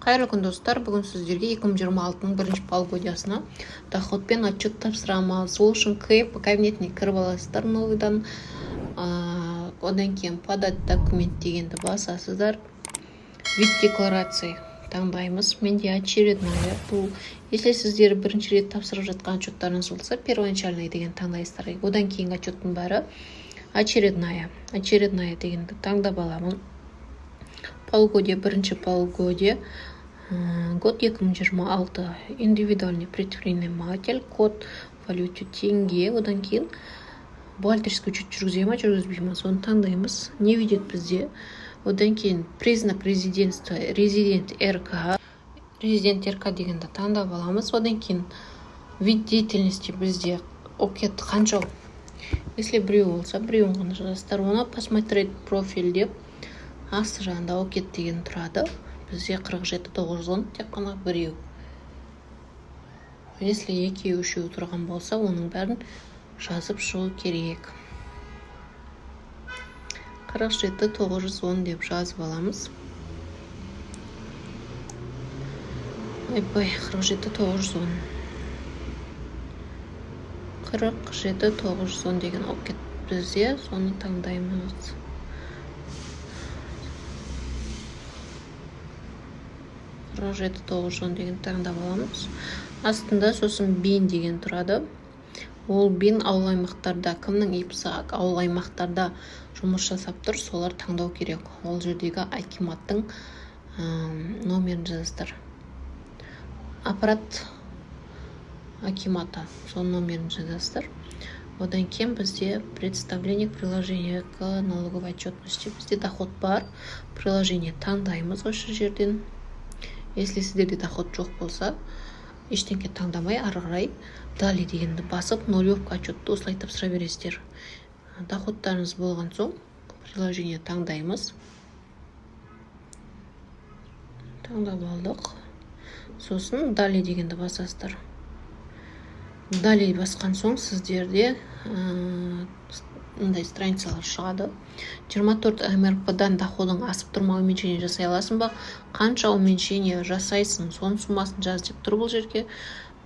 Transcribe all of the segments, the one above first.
Қайырлы күн достар, бүгін сіздерге 2026-ның бірінші полугодиясына доходпен отчет тапсырамыз. Ол үшін КЭП кабинетіне кіріп аласыздар новыйдан. Одан кейін подать документ дегенді басасыздар. Вид декларации таңдаймыз. Менде очередная. Бұл если сіздер бірінші рет тапсырып жатқан отчеттарыңыз болса, первоначальный деген таңдайсыздар. Одан кейін отчеттың бәрі очередная дегенді таңдап аламын. Полугодие, бірінші полугодие, год 2026, индивидуальный предприниматель, код валюте теңге, одан кейін бухгалтерский учет жүргізе ма, жүргізбей ма, соны таңдаймыз. Не видит бізде. Одан кейін признак резидентства, резидент РК дегенді таңдап аламыз. Одан кейін вид деятельности бізде окет қанша. Если біреу болса, біреуін ғана жазасыздар. Оны посмотреть профиль деп асты жағында окет деген тұрады. Бізде 47-910 тек қана біреу. Если екеу үшеу тұрған болса, оның бәрін жазып шығу керек. 47-910 деп жазып аламыз. 47-910. 47-910 деген окет бізде, соны таңдаймыз. 47-910 деген таңдап аламыз. Астында сосын бин деген тұрады. Ол бин ауыл аймақтарда, кімнің ипсы ауыл аймақтарда жұмыс жасап тұр, солар таңдау керек. Ол жердегі акиматтың номерін жазасыздар. Аппарат акимата, соның номерін жазасыздар. Одан кейін бізде представление приложения к налоговой отчетности. Бізде доход бар, приложение таңдаймыз осы жерден. Если сіздерде доход жоқ болса, ештеңке таңдамай, ары қарай далее дегенді басып, нулевка отчетты осылай тапсыра бересіздер. Доходтарыңыз болған соң, приложение таңдаймыз. Таңдап алдық. Сосын далее дегенді басасыздар. Далее басқан соң сіздерде мындай страницалар шығады. 24 МРП-дан доходың асып тұрма уменьшение жасай аласың ба? Қанша уменьшение жасайсың, соның суммасын жаз деп тұр бұл жерге.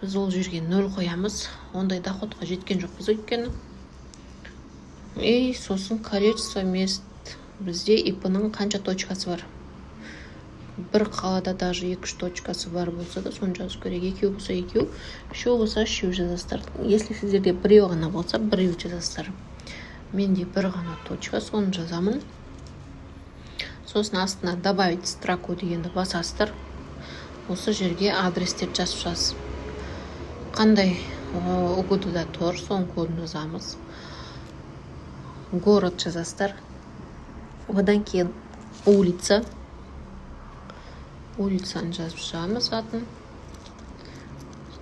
Біз ол жерге 0 қоямыз. Ондай доходқа жеткен жоқпыз өйткені. И сосын количество мест. Бізде ИП-ның қанша точкасы бар? Бір қалада даже 2-3 точкасы бар болса да, соны жазу керек. Екеу болса екеу, үшеу болса үшеу жазасыздар. Если сіздерде біреу ғана болса, біреу жазасыздар. Менде бір ғана точка, соны жазамын. Сосын астына добавить строку дегенді басасыздар. Осы жерге адрестерді жазып шығасыз. Қандай угодыда тұр, соның кодын жазамыз. Город жазасыздар. Одан кейін улицаны жазып шығамыз атын.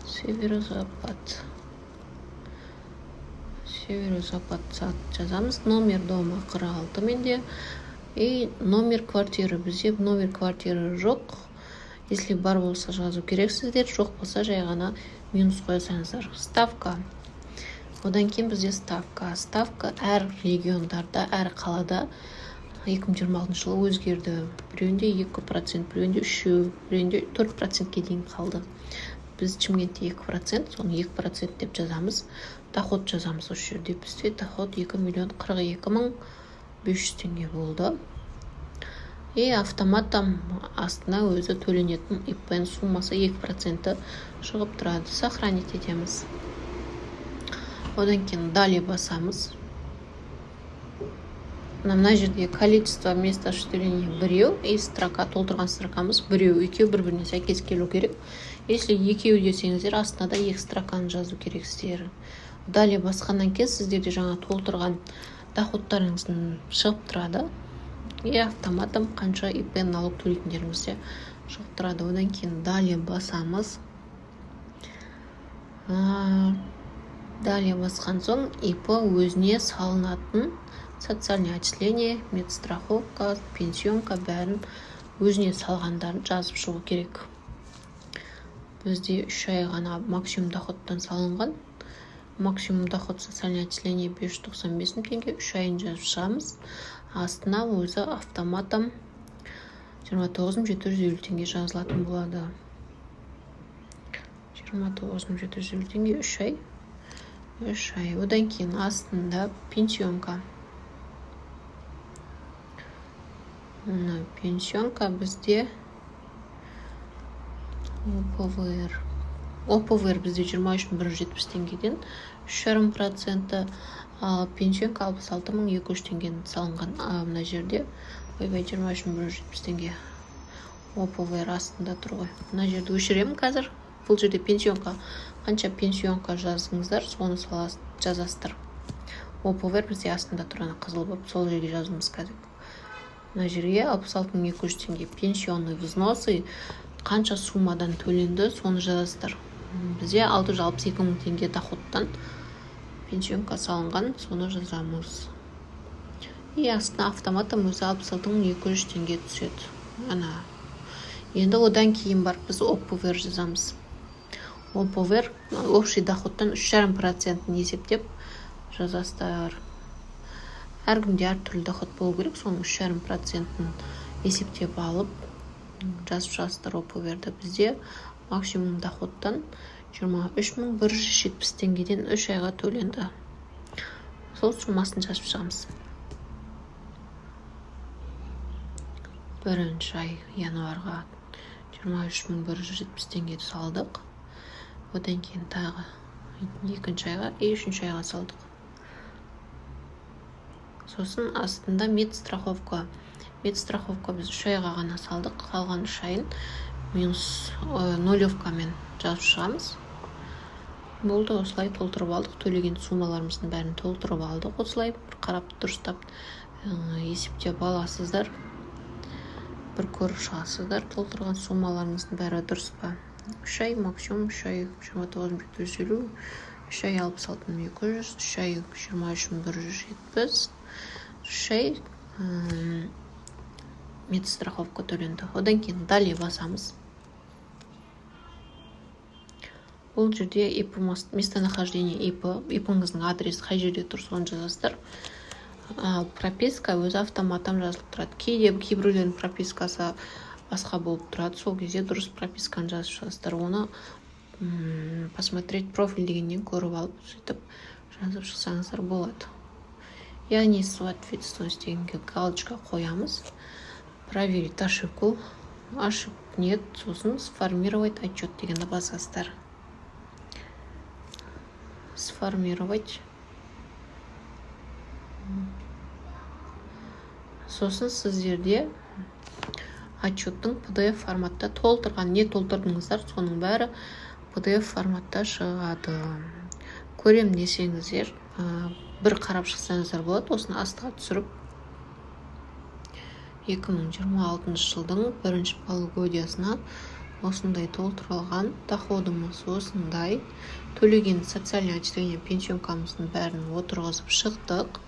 Северо-запад жазамыз. Номер дома 46 менде. И номер квартиры. Бізде номер квартиры жоқ. Если бар болса жазу керексіздер, жоқ болса жай ғана минус қойсаңыздар. Ставка. Одан кейін бізде ставка. Ставка әр региондарда, әр қалада 2026 жылы өзгерді. Біреуінде 2%, біреуінде 3%, біреуінде 4%-ке дейін қалды. Біз Шымкентте 2%, соны 2% деп жазамыз. Доход жазамыз осы жерде. Бізде доход 2,42,500 теңге болды. И автоматтан астына өзі төленетін ИП суммасы 2% шығып тұрады. Сохранить етеміз. Одан кейін далее басамыз. Мына жерде количество мест осуществления біреу, и строка, толтырған строкамыз біреу, екеу бір-біріне сәйкес келу керек. Если екеу десеңіздер, астына да 2 строканы жазу керексіздер. Далее басқаннан кейін сіздерде жаңа толтырған доходтарыңыздың шығып тұрады. И автоматом қанша ИП налог төлейтіндеріңізде шығып тұрады. Одан кейін далее басамыз. Далее басқан соң ИП өзіне салынатын социальное отчисление, медстраховка, пенсионка бәрін өзіне салғандарын жазып шығу керек. Бізде 3 ай ғана максимум доходтан салынған. Максимум доход социальное отчисление 595 теңге, 3 айын жазып шығамыз. Астына өзі автоматом 29.750 теңге жазылатын болады. 29.750 теңге 3 ай. 3 ай. Одан кейін астында пенсионка. Пенсионка бізде ОПВР бізде 23.170 теңгеден 3,5%, ал пенсионка 66.200 теңгеден салынған. Мына жерде 23.170 теңге ОПВР астында тұр ғой. Мына жерді өшіремін қазір. Бұл жерде пенсионка, қанша пенсионка жазыңыздар, соны жазасыздар. ОПВР бізде астында тұраны қызыл болып, сол жерге жазымыз қазір. Мына жерге 66.200 теңге пенсионный взносы қанша суммадан төленді, соны жазасыздар. Бізде 662.000 теңге доходтан пенсионка салынған, соны жазамыз. И астына автоматом өзі 66.200 теңге түседі. Ана. Енді одан кейін бар біз ОПВР жазамыз. ОПВР общий доходтан 3,5% есептеп жазасыздар. Әркімде әртүрлі доход болу керек, соның 3,5% есептеп алып жазып жазасыздар ОПВРді. Бізде максимум доходтан 23.170 теңгеден 3 айға төленді. Сол суммасын жазып шығамыз. Бірінші ай январға 23.170 теңге салдық. Одан кейін тағы екінші айға и үшінші айға салдық. Сосын астында медстраховка. Медстраховка біз 3 айға ғана салдық. Қалған 3 айын минус нолевкамен жазып шығамыз. Болды, осылай толтырып алдық. Төлеген суммаларымыздың бәрін толтырып алдық. Осылай бір қарап дұрыстап есептеп аласыздар. Бір көріп шығасыздар. Толтырған суммаларымыздың бәрі дұрыс па? 3 ай максимум, 3 ай 29.750, 3 ай 66.200, 3 ай 23.170, 3 ай медстраховка төленді. Одан кейін далее басамыз. Бұл жерде ИП местонахождение ИП-іңіздің адресі қай жерде тұр, соны жазасыздар. Прописка өзі автоматтан жазылып тұрады. Кейбіреулердің пропискасы басқа болып тұрады. Сол кезде дұрыс прописканы жазып шығасыздар. Оны посмотреть профиль дегеннен көріп алып, сөйтіп жазып шықсаңыздар болады. Яғни соответственность дегенге галочка қоямыз. Проверить ошибку. Ошибок нет. Сосын сформировать отчет дегенді басасыздар. Сформировать. Сосын сіздерде отчеттың PDF форматта толтырған, не толтырдыңыздар, соның бәрі PDF форматта шығады. Көрем десеңіздер, бір қарап шықсаңыздар болады. Осыны астыға түсіріп 2026 жылдың бірінші полугодиясына осындай толтырылған доходымыз осындай, төлеген социальный отчисление пенсионкамыздың бәрін отырғызып шықтық.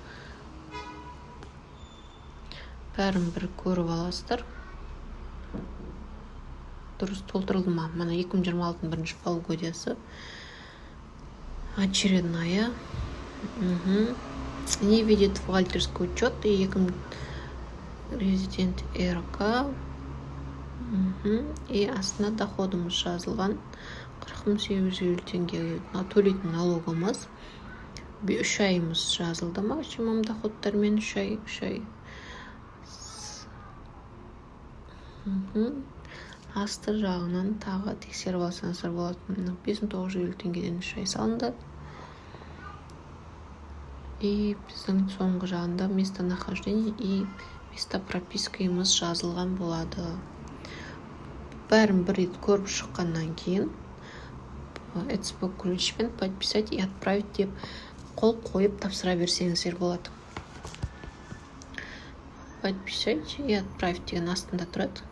Бәрін бір көріп аласыздар. Дұрыс толтырылды ма? Мана 2026 бірінші полугодиясы. Очередная. Не видит бухгалтерский учет и резидент РК. И астына доходымыз жазылған 40.850 теңге. Төлейтін налогымыз 3 айымыз жазылды максимум доходтармен 3 ай. Асты жағынан тағы тексеріп алсаңыздар болады. 5.950 теңгеден 3 ай салынды. И біздің соңғы жағында местонахождение и место пропискамыз жазылған болады. Бәрін бір рет көріп шыққаннан кейін ЭЦБ ключпен подписать и отправить деп қол қойып тапсыра берсеңіздер болады. Подписать и отправить деген астында тұрады.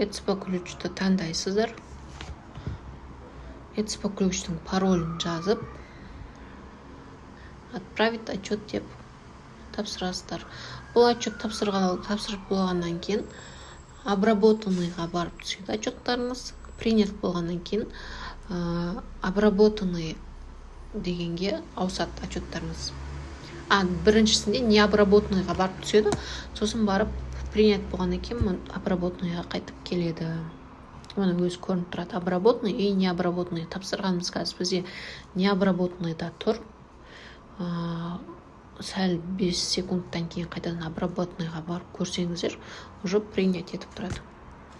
ЭЦБ ключті таңдайсыздар. ЭЦБ ключтің паролін жазып отправить отчет деп тапсырасыздар. Бұл отчет тапсырып болғаннан кейін обработанныйға барып түседі отчеттарыңыз. Принят болғаннан кейін обработанный дегенге ауысады отчеттарыңыз. Біріншісінде необработанныйға барып түседі, сосын барып принять болғаннан кейін обработныйға қайтып келеді. Оның өзі көрініп тұрады, обработный и необработный. Тапсырғанымыз қазір бізде необработныйда тұр. Сәл 5 секундтан кейін қайтадан обработныйға барып көрсеңіздер, уже принять етіп тұрады.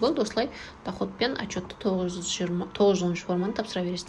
Болды, осылай доходпен отчетты 913 форманы тапсыра бересіздер.